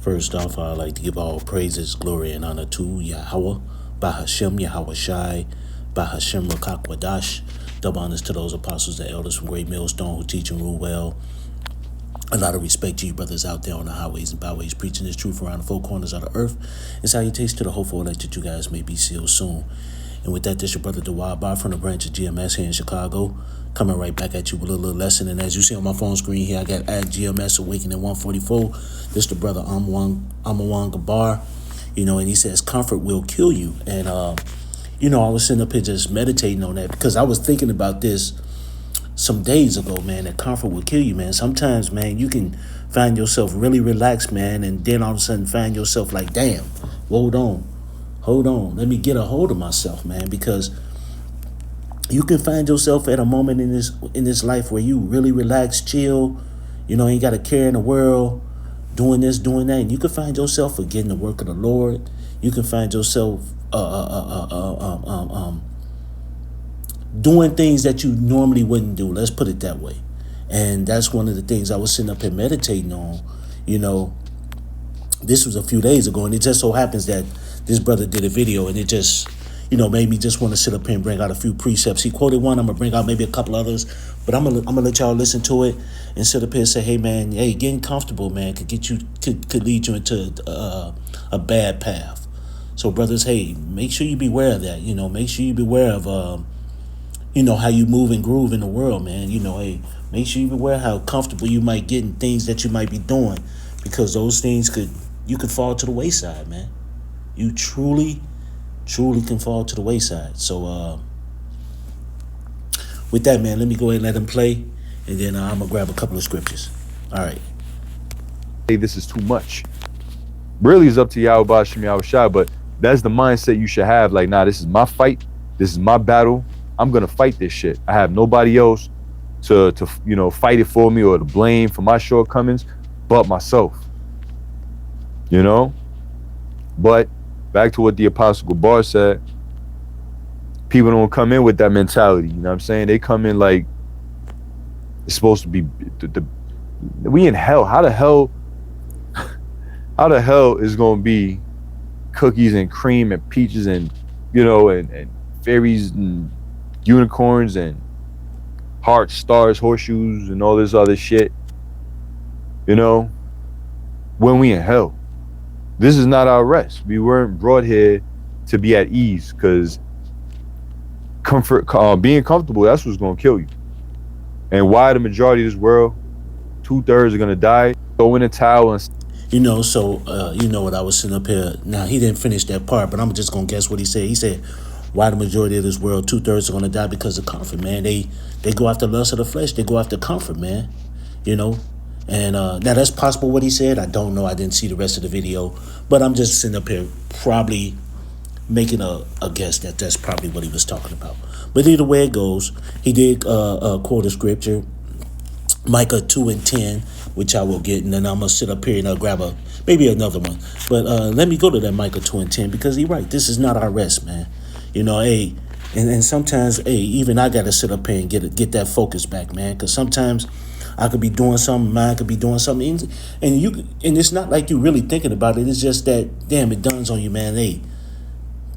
First off, I'd like to give all praises, glory, and honor to Yahweh, Bahashem, Yahweh Shai, Bahashem Rakakwadash. Double honors to those apostles and elders from Great Millstone who teach and rule well. A lot of respect to you brothers out there on the highways and byways preaching this truth around the four corners of the earth. And salutations to the hopeful elect that you guys may be sealed soon. And with that, this your brother Dawad Bar from the branch of GMS here in Chicago, coming right back at you with a little lesson. And as you see on my phone screen here, I got at GMS Awakening 144. This the brother Amawan Gabar, and he says comfort will kill you. And I was sitting up here just meditating on that because I was thinking about this some days ago, man, that comfort will kill you, man. Sometimes, man, you can find yourself really relaxed, man, and then all of a sudden find yourself like, damn, hold on, let me get a hold of myself, man, because you can find yourself at a moment in this life where you really relax, chill, ain't got a care in the world, doing this, doing that, and you can find yourself forgetting the work of the Lord. You can find yourself doing things that you normally wouldn't do. Let's put it that way. And that's one of the things I was sitting up here meditating on. This was a few days ago, and it just so happens that this brother did a video, and it just, made me just want to sit up here and bring out a few precepts. He quoted one. I'm gonna bring out maybe a couple others, but I'm gonna let y'all listen to it and sit up here and say, hey man, getting comfortable, man, could lead you into a bad path. So brothers, hey, make sure you be aware of that. Make sure you be aware of how you move and groove in the world, man. Hey, make sure you be aware how comfortable you might get in things that you might be doing, because those things you could fall to the wayside, man. You truly can fall to the wayside. So with that, man, let me go ahead and let him play, and then I'm gonna grab a couple of scriptures. All right. Hey, this is too much. Really, it's up to Yahweh Bashim Yahweh Shai, but that's the mindset you should have. Like, nah, this is my fight. This is my battle. I'm gonna fight this shit. I have nobody else to fight it for me or to blame for my shortcomings but myself. But back to what the Apostle Gabar said, people don't come in with that mentality. You know what I'm saying? They come in like it's supposed to be we in hell. How the hell is gonna be cookies and cream and peaches and and fairies and unicorns and hearts, stars, horseshoes, and all this other shit, when we in hell? This is not our rest. We weren't brought here to be at ease, because being comfortable, that's what's gonna kill you. And why the majority of this world, 2/3 are gonna die, throw in a towel and what I was sitting up here. Now, he didn't finish that part, but I'm just gonna guess what he said. He said, why the majority of this world, 2/3 are going to die because of comfort, man. They go after lust of the flesh. They go after comfort, man. And now that's possible what he said. I don't know. I didn't see the rest of the video, but I'm just sitting up here probably making a guess that that's probably what he was talking about. But either way it goes, he did quote a scripture, Micah 2:10, which I will get, and then I'm going to sit up here and I'll grab maybe another one. But let me go to that Micah 2:10, because he's right. This is not our rest, man. And sometimes, even I got to sit up here and get that focus back, man. Because sometimes I could be doing something, mine could be doing something. And it's not like you really thinking about it. It's just that, damn, it dawns on you, man. Hey,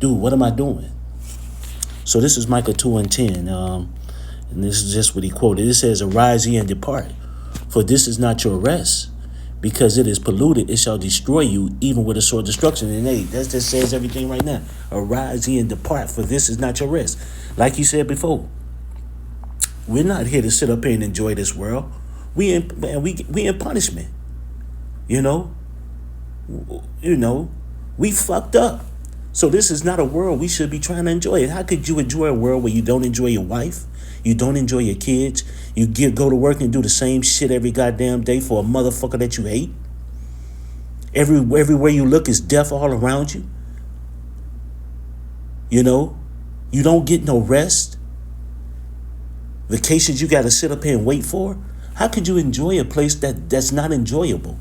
dude, what am I doing? So this is Micah 2:10. And this is just what he quoted. It says, arise ye and depart, for this is not your rest. Because it is polluted, it shall destroy you, even with a sword destruction. And hey, that just says everything right now. Arise ye and depart, for this is not your rest. Like you said before, we're not here to sit up here and enjoy this world. We in punishment. We fucked up. So this is not a world we should be trying to enjoy it. How could you enjoy a world where you don't enjoy your wife? You don't enjoy your kids? You go to work and do the same shit every goddamn day for a motherfucker that you hate? Everywhere you look is death all around you? You don't get no rest? Vacations you got to sit up here and wait for? How could you enjoy a place that's not enjoyable?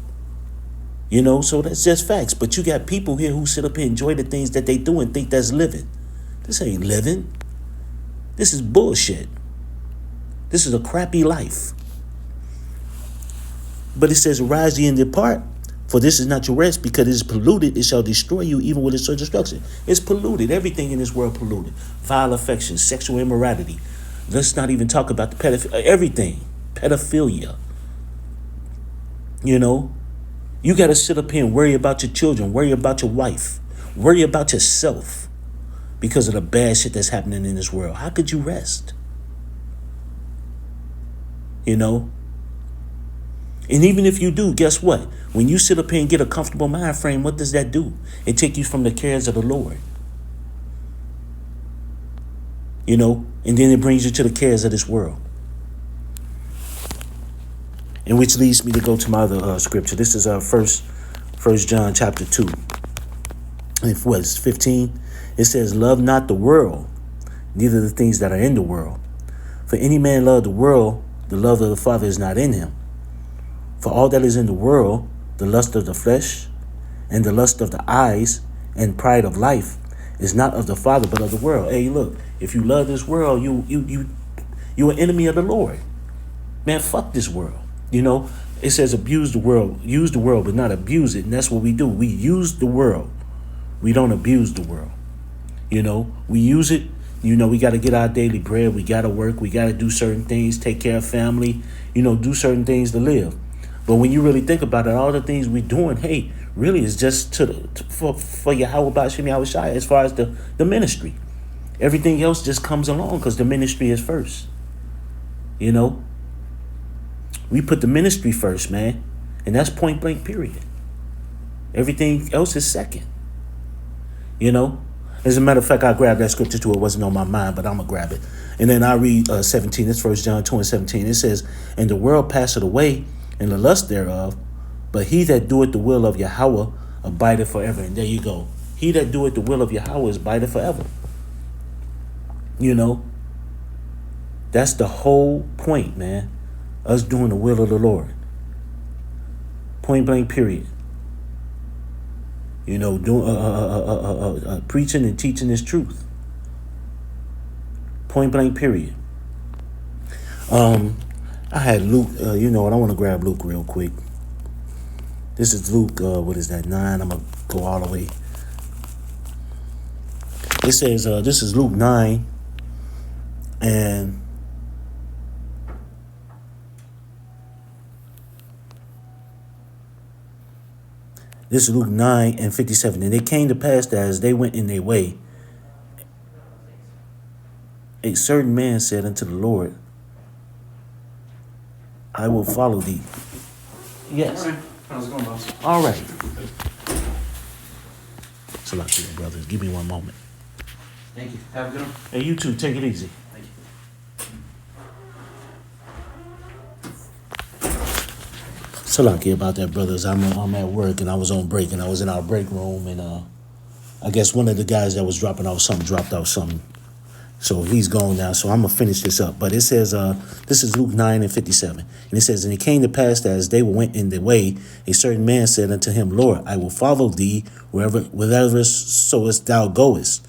So that's just facts. But you got people here who sit up here and enjoy the things that they do and think that's living. This ain't living. This is bullshit. This is a crappy life. But it says, rise ye and depart, For this is not your rest, because it is polluted, it shall destroy you even with its destruction. It's polluted. Everything in this world polluted. Vile affections, sexual immorality. Let's not even talk about the everything. Pedophilia. You know, you got to sit up here and worry about your children, worry about your wife, worry about yourself because of the bad shit that's happening in this world. How could you rest? You know? And even if you do, guess what? When you sit up here and get a comfortable mind frame, what does that do? It takes you from the cares of the Lord. You know? And then it brings you to the cares of this world. And which leads me to go to my other scripture. This is First John chapter 2. And it's 15. It says, love not the world, neither the things that are in the world. For any man love the world, the love of the Father is not in him. For all that is in the world, the lust of the flesh, and the lust of the eyes, and pride of life, is not of the Father, but of the world. Hey, look, if you love this world, you're an enemy of the Lord. Man, fuck this world. You know, it says abuse the world, use the world, but not abuse it. And that's what we do. We use the world. We don't abuse the world. You know, we use it. You know, we got to get our daily bread. We got to work. We got to do certain things, take care of family, you know, do certain things to live. But when you really think about it, all the things we're doing, hey, really is just for Yahweh Bashim Yahushai as far as the ministry. Everything else just comes along because the ministry is first. You know, we put the ministry first, man. And that's point blank, period. Everything else is second. You know, as a matter of fact, I grabbed that scripture too. It wasn't on my mind, but I'm going to grab it. And then I read 17. It's 1 John 2 and 17. It says, and the world passeth away, and the lust thereof, but he that doeth the will of Yahweh abideth forever. And there you go. He that doeth the will of Yahweh abideth forever. You know, that's the whole point, man. Us doing the will of the Lord. Point blank, period. You know, doing preaching and teaching His truth. Point blank, period. I had Luke, you know what, I want to grab Luke real quick. This is Luke, what is that, 9? I'm going to go all the way. It says, this is Luke 9, and this is Luke 9 and 57. And it came to pass that as they went in their way, a certain man said unto the Lord, I will follow thee. Yes. All right. How's it going, boss? All right. So, like, brothers, give me one moment. Thank you. Have a good one. Hey, you too. Take it easy. Thank you. Salaki about that, brothers. I'm at work and I was on break and I was in our break room and I guess one of the guys that was dropped off something. So he's gone now. So I'm gonna finish this up. But it says this is Luke 9 and 57. And it says, and it came to pass that as they went in the way, a certain man said unto him, Lord, I will follow thee wherever soest thou goest.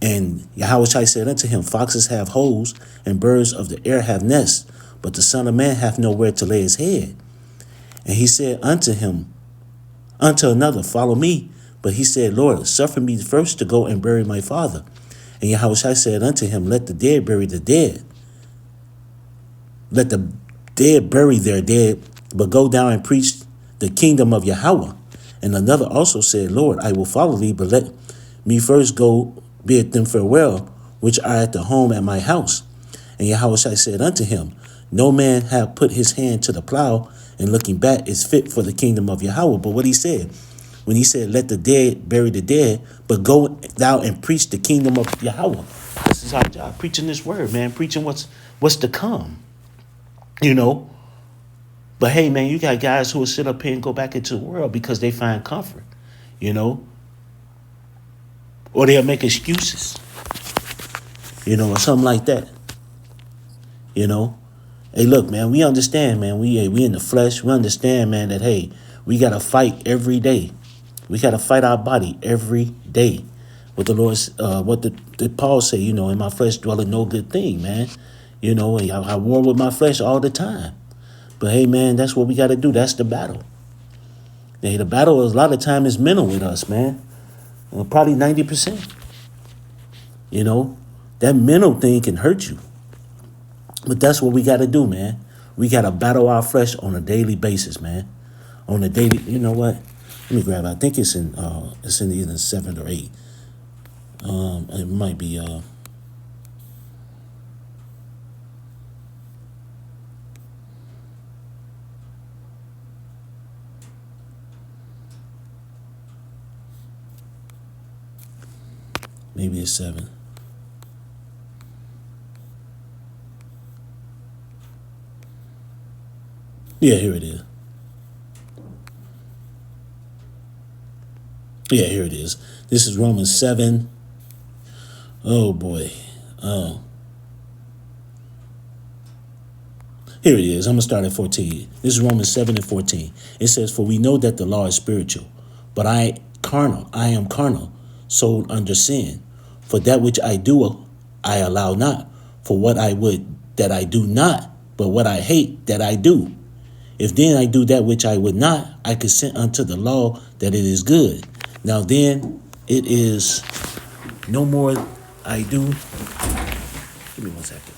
And Yahushua said unto him, foxes have holes, and birds of the air have nests, but the Son of Man hath nowhere to lay his head. And he said unto another, follow me. But he said, Lord, suffer me first to go and bury my father. And Yahushua said unto him, let the dead bury the dead. Let the dead bury their dead, but go down and preach the kingdom of Yahweh. And another also said, Lord, I will follow thee, but let me first go bid them farewell, which are at the home at my house. And Yahushua said unto him, no man hath put his hand to the plow, and looking back is fit for the kingdom of Yahweh. But what he said, when he said, let the dead bury the dead, but go thou and preach the kingdom of Yahweh. This is our job, preaching this word, man, preaching what's to come, you know. But hey, man, you got guys who will sit up here and go back into the world because they find comfort, you know. Or they'll make excuses, you know, or something like that, you know. Hey, look, man, we understand, man, we in the flesh. We understand, man, that, hey, we got to fight every day. We got to fight our body every day. What the Lord's, what the Paul say, you know, in my flesh dwelleth no good thing, man. You know, I war with my flesh all the time. But hey, man, that's what we got to do. That's the battle. The battle a lot of time is mental with us, man. Probably 90%. You know, that mental thing can hurt you. But that's what we got to do, man. We got to battle our flesh on a daily basis, man. On a daily, you know what? Let me grab it. I think it's in either 7 or 8. It might be maybe it's 7. Yeah, here it is. Yeah, here it is. This is Romans 7. Oh boy. Here it is. I'm going to start at 14. This is Romans 7 and 14. It says, "For we know that the law is spiritual, but I am carnal, sold under sin. For that which I do, I allow not. For what I would, that I do not, but what I hate, that I do. If then I do that which I would not, I consent unto the law that it is good. Now then, it is no more I do." Give me 1 second.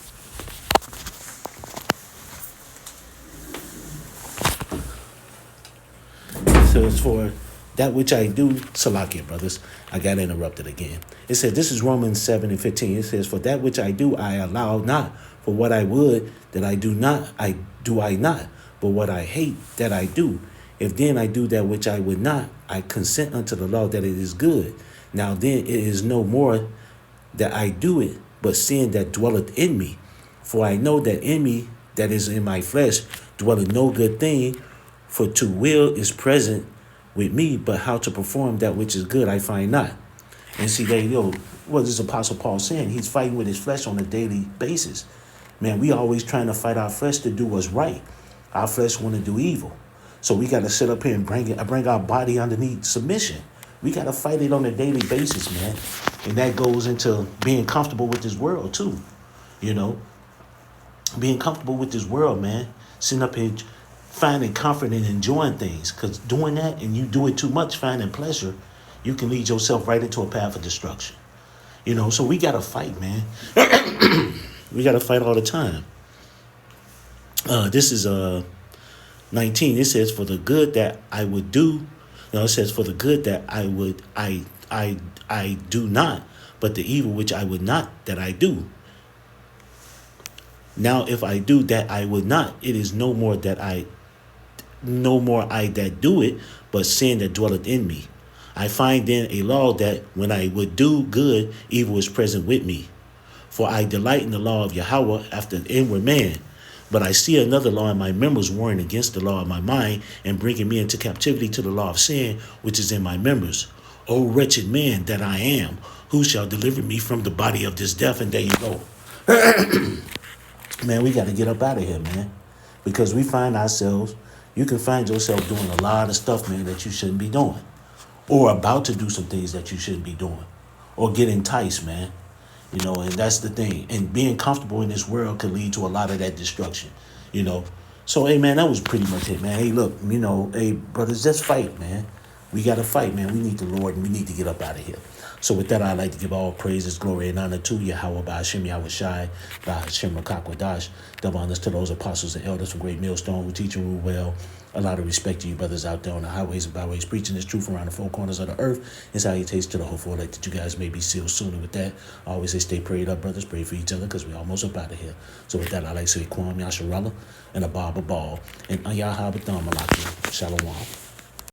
So it's for that which I do, Salakia, brothers. I got interrupted again. It said, this is Romans 7 and 15. It says, "For that which I do, I allow not. For what I would, that I do not, I not. But what I hate, that I do. If then I do that which I would not, I consent unto the law that it is good. Now then, it is no more that I do it, but sin that dwelleth in me. For I know that in me, that is in my flesh, dwelleth no good thing. For to will is present with me, but how to perform that which is good I find not." And see, what is Apostle Paul saying? He's fighting with his flesh on a daily basis. Man, we always trying to fight our flesh to do what's right. Our flesh want to do evil. So we got to sit up here and bring our body underneath submission. We got to fight it on a daily basis, man. And that goes into being comfortable with this world too. You know, being comfortable with this world, man. Sitting up here finding comfort and enjoying things. Because doing that, and you do it too much, finding pleasure, you can lead yourself right into a path of destruction. You know, so we got to fight, man. We got to fight all the time. This is 19. It says, "For the good that I would do," it says, "For the good that I would, I do not, but the evil which I would not, that I do. Now if I do that I would not, it is no more I that do it, but sin that dwelleth in me. I find then a law that when I would do good, evil is present with me. For I delight in the law of Yahweh after the inward man. But I see another law in my members, warring against the law of my mind, and bringing me into captivity to the law of sin, which is in my members. O wretched man that I am, who shall deliver me from the body of this death?" And there you go. Man, we got to get up out of here, man. Because we find ourselves, you can find yourself doing a lot of stuff, man, that you shouldn't be doing. Or about to do some things that you shouldn't be doing. Or get enticed, man. You know, and that's the thing. And being comfortable in this world could lead to a lot of that destruction, you know. So, hey, man, that was pretty much it, man. Hey, look, you know, hey, brothers, just fight, man. We got to fight, man. We need the Lord, and we need to get up out of here. So with that, I'd like to give all praises, glory, and honor to Yahweh, Ba'ashem, Yahweh Shai, Ba'ashem, Rakakwadash. Double honors to those apostles and elders from Great Millstone who teach and rule well. A lot of respect to you brothers out there on the highways and byways, preaching this truth around the four corners of the earth. And salutations to the hopeful elect that you guys may be sealed sooner with that. I always say stay prayed up, brothers. Pray for each other because we're almost up out of here. So with that, I'd like to say Kwam Yasharallah and a Baba Ball and Ayaha Batham Malaki. Shalom.